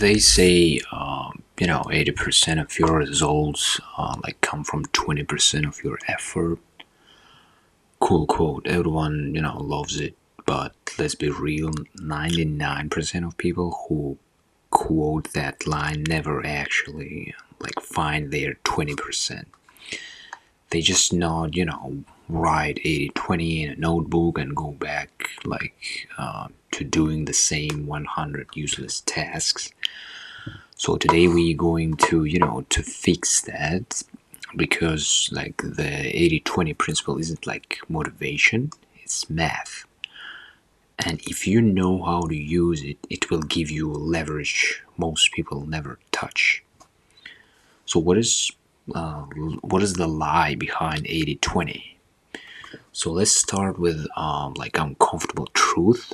They say 80% of your results come from 20% of your effort. Cool quote. Everyone loves it, but let's be real. 99% of people who quote that line never actually find their 20%. They just not write 80/20 in a notebook and go back to doing the same 100 useless tasks. So today we're going to fix that, because the 80/20 principle isn't motivation, it's math. And if you know how to use it, it will give you leverage most people never touch. So what is the lie behind 80/20? So let's start with uncomfortable truth.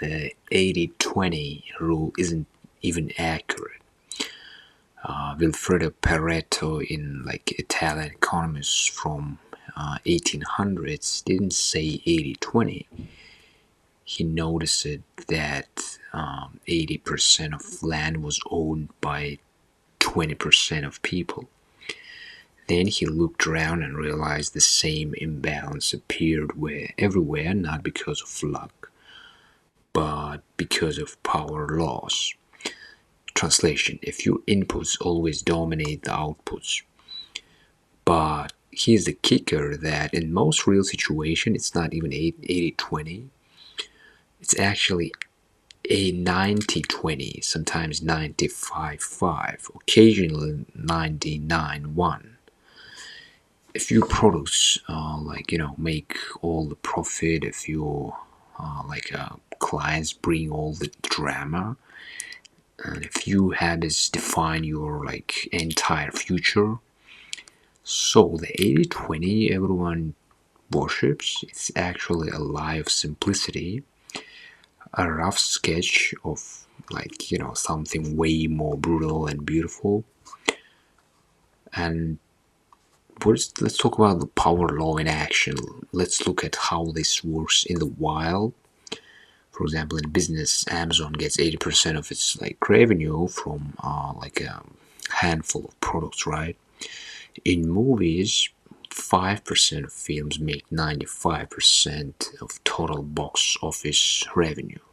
The 80/20 rule isn't even accurate. Vilfredo Pareto, in Italian economist from 1800s, didn't say 80/20. He noticed that 80% of land was owned by 20% of people. Then he looked around and realized the same imbalance appeared everywhere, not because of luck, but because of power laws. Translation: if your inputs always dominate the outputs. But here's the kicker, that in most real situations, it's not even 80/20. It's actually a 90/20, sometimes 95/5, occasionally 99/1. If your products make all the profit, if your clients bring all the drama, and if you habits define your entire future, so the 80/20 everyone worships, it's actually a lie of simplicity, a rough sketch of something way more brutal and beautiful. And let's talk about the power law in action. Let's look at how this works in the wild. For example, in business, Amazon gets 80% of its revenue from a handful of products, right? In movies, 5% of films make 95% of total box office revenue.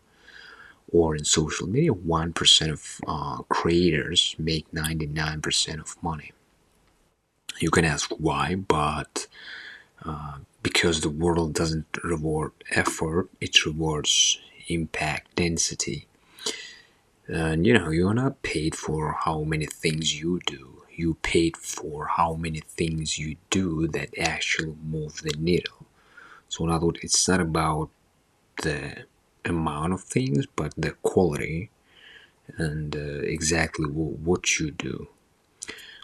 Or in social media, 1% of creators make 99% of money. You can ask why, but because the world doesn't reward effort, it rewards impact density. And you're not paid for how many things you do. You paid for how many things you do that actually move the needle. So in other words, it's not about the amount of things, but the quality and exactly what you do.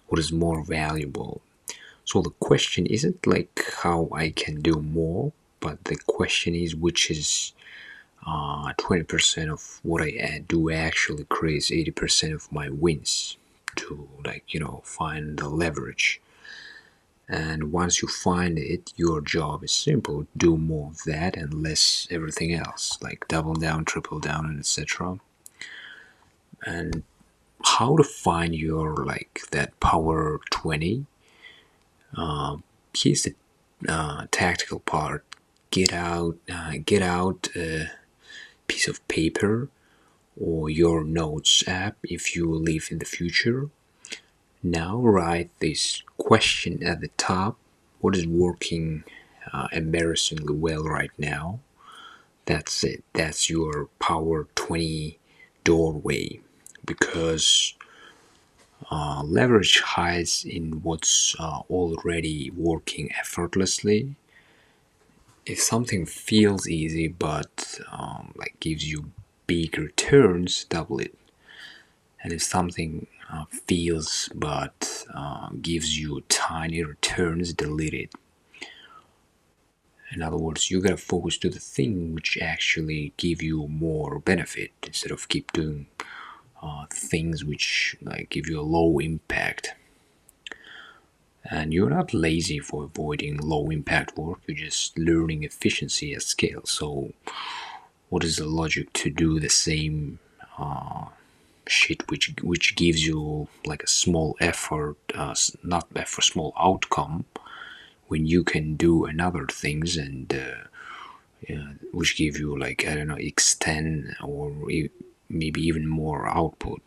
What is more valuable? So the question isn't how I can do more, but the question is which is 20% of what I do actually creates 80% of my wins, to find the leverage. And once you find it, your job is simple: do more of that and less everything else, double down, triple down, and etc. And how to find your that power 20? Here's the tactical part. Get out a piece of paper or your notes app if you live in the future. Now write this question at the top: what is working embarrassingly well right now? That's it. That's your power 20 doorway, because leverage hides in what's already working effortlessly. If something feels easy but gives you big returns, double it. And if something feels but gives you tiny returns, delete it. In other words, you gotta focus to the thing which actually give you more benefit, instead of keep doing things which give you a low impact. And you're not lazy for avoiding low impact work, you're just learning efficiency at scale. So what is the logic to do the same shit which gives you like a small effort, not effort, small outcome when you can do another things, and which give you like, I don't know, extend or maybe even more output.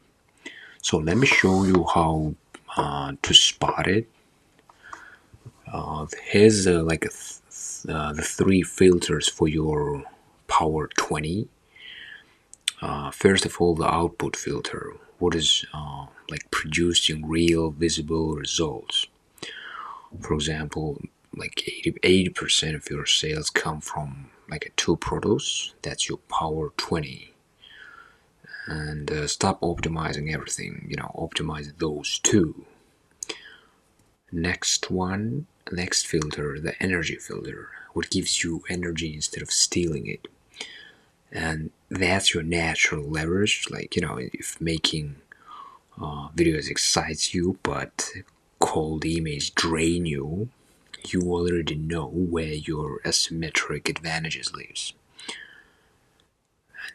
So let me show you how to spot it. Here's like the three filters for your Power 20. First of all, the output filter. What is like producing real visible results? For example, like 80% of your sales come from like a two products. That's your Power 20. And stop optimizing everything. Optimize those two. Next filter, the energy filter. What gives you energy instead of stealing it? And that's your natural leverage. Like, if making videos excites you, but cold image drain you, you already know where your asymmetric advantages lives.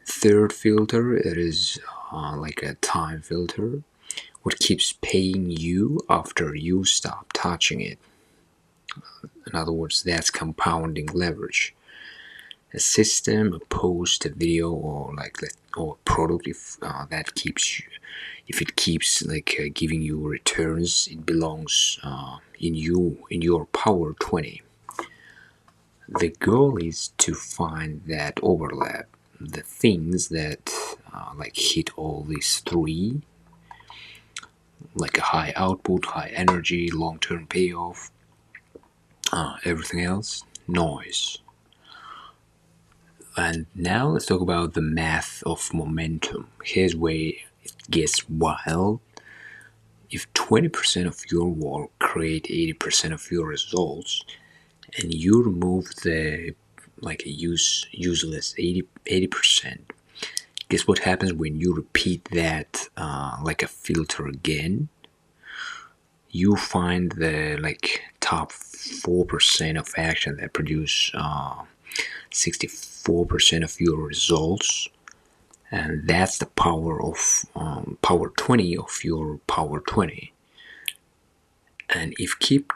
Third filter, it is like a time filter. What keeps paying you after you stop touching it? In other words, that's compounding leverage. A system, a post, a video, or or a product, if it keeps like giving you returns, it belongs in your Power 20. The goal is to find that overlap, the things that like hit all these three, like a high output, high energy, long-term payoff. Everything else, noise. And now let's talk about the math of momentum. Here's where it gets wild. If 20% of your work create 80% of your results, and you remove the like a useless 80%, guess what happens when you repeat that like a filter again? You find the like top 4% of action that produce 64% of your results, and that's the power of Power 20 of your Power 20. And if keep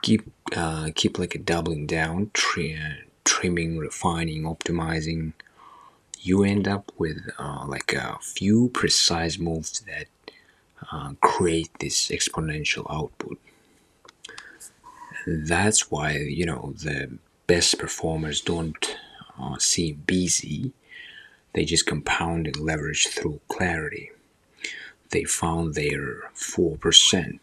like a doubling down, trimming, refining, optimizing, you end up with like a few precise moves that create this exponential output. And that's why the best performers don't seem busy. They just compounding leverage through clarity. They found their 4%.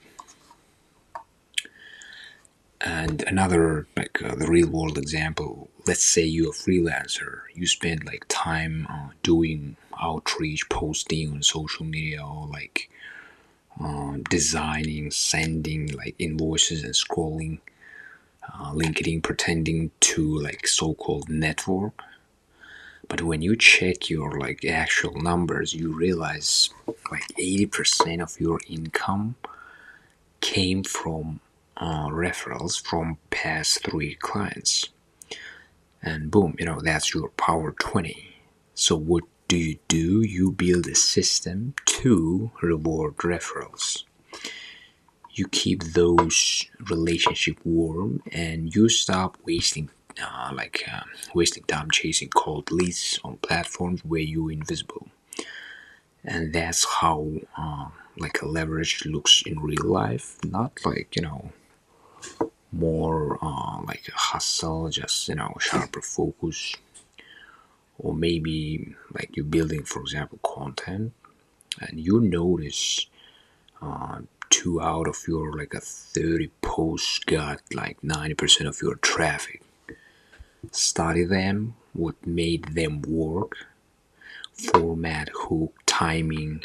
And another, like the real world example, let's say you're a freelancer. You spend like time doing outreach, posting on social media, or like designing, sending like invoices and scrolling LinkedIn, pretending to like so-called network. But when you check your like actual numbers, you realize like 80% of your income came from referrals from past three clients. And boom, that's your Power 20. So what do? You build a system to reward referrals. You keep those relationships warm, and you stop wasting time chasing cold leads on platforms where you're invisible. And that's how like a leverage looks in real life, not like more like a hustle, just sharper focus. Or maybe like you're building, for example, content, and you notice 2 out of your like a 30 posts got like 90% of your traffic. Study them, what made them work, format, hook, timing,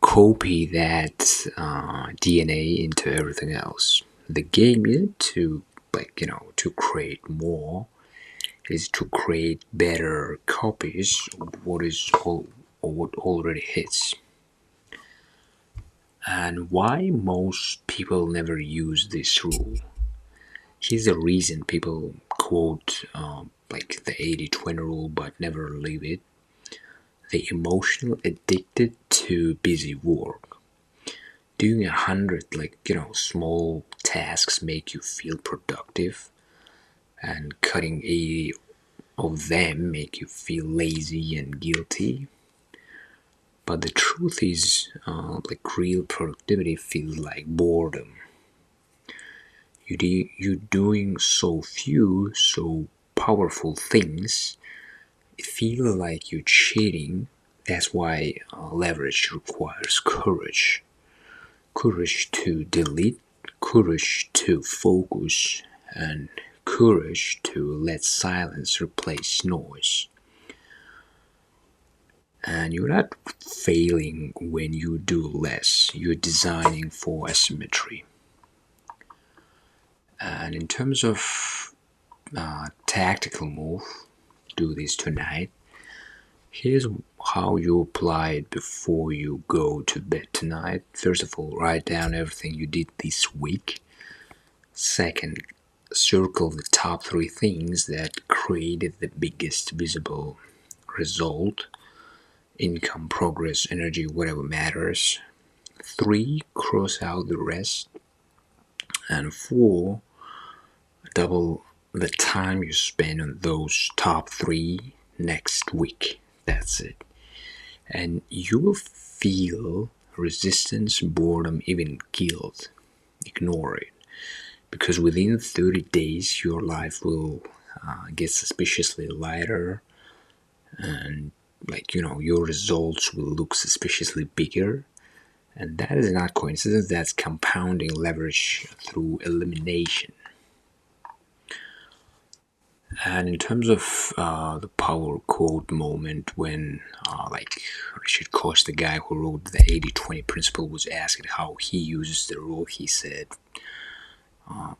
copy that DNA into everything else. The game isn't to to create more, is to create better copies of what already hits. And why most people never use this rule? Here's the reason people quote like the 80-20 rule but never leave it. the emotional addicted to busy work. Doing 100 small tasks make you feel productive, and cutting 80 of them make you feel lazy and guilty. But the truth is, real productivity feels like boredom. You're doing so few, so powerful things, it feels like you're cheating. That's why leverage requires courage. Courage to delete, courage to focus, and courage to let silence replace noise. And you're not failing when you do less, you're designing for asymmetry. And in terms of tactical move, do this tonight. Here's how you apply it before you go to bed tonight. First of all, write down everything you did this week. Second, circle the top 3 things that created the biggest visible result: income, progress, energy, whatever matters. 3, cross out the rest. And 4, double the time you spend on those top 3 next week. That's it. And you will feel resistance, boredom, even guilt. Ignore it. Because within 30 days, your life will get suspiciously lighter, and your results will look suspiciously bigger. And that is not coincidence, that's compounding leverage through elimination. And in terms of the power quote moment, when Richard Koch, the guy who wrote the 80-20 principle, was asked how he uses the rule, he said,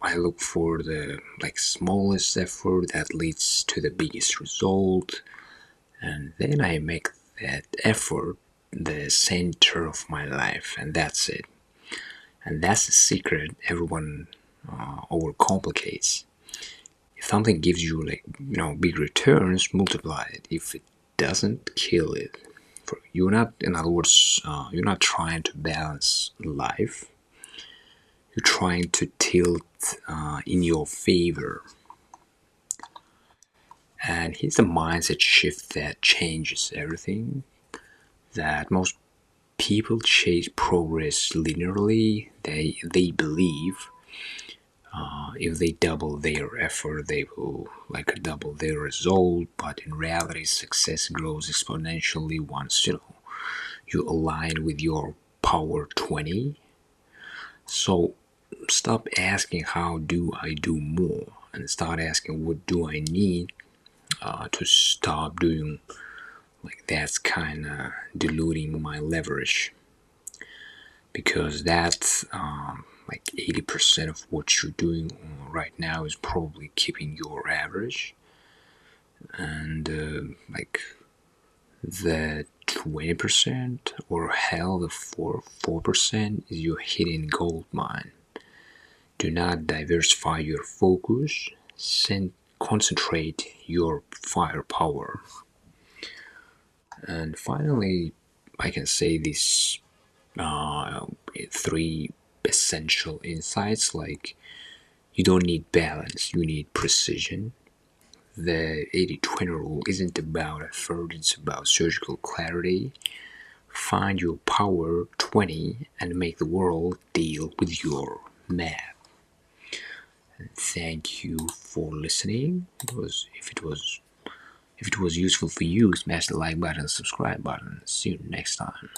I look for the smallest effort that leads to the biggest result, and then I make that effort the center of my life, and that's it. And that's the secret everyone overcomplicates. If something gives you big returns, multiply it. If it doesn't, kill it. You're not, in other words, you're not trying to balance life. You're trying to tilt in your favor. And here's a mindset shift that changes everything. That most people chase progress linearly. They believe if they double their effort, they will double their result. But in reality, success grows exponentially once you align with your power 20. So stop asking how do I do more, and start asking what do I need to stop doing. That's kind of diluting my leverage, because that's 80% of what you're doing right now is probably keeping your average, and the 20% or hell the 4% is your hidden gold mine. Do not diversify your focus, concentrate your firepower. And finally, I can say these 3 essential insights. You don't need balance, you need precision. The 80-20 rule isn't about effort, it's about surgical clarity. Find your power 20 and make the world deal with your math. And thank you for listening. If it was useful for you, smash the like button, subscribe button. See you next time.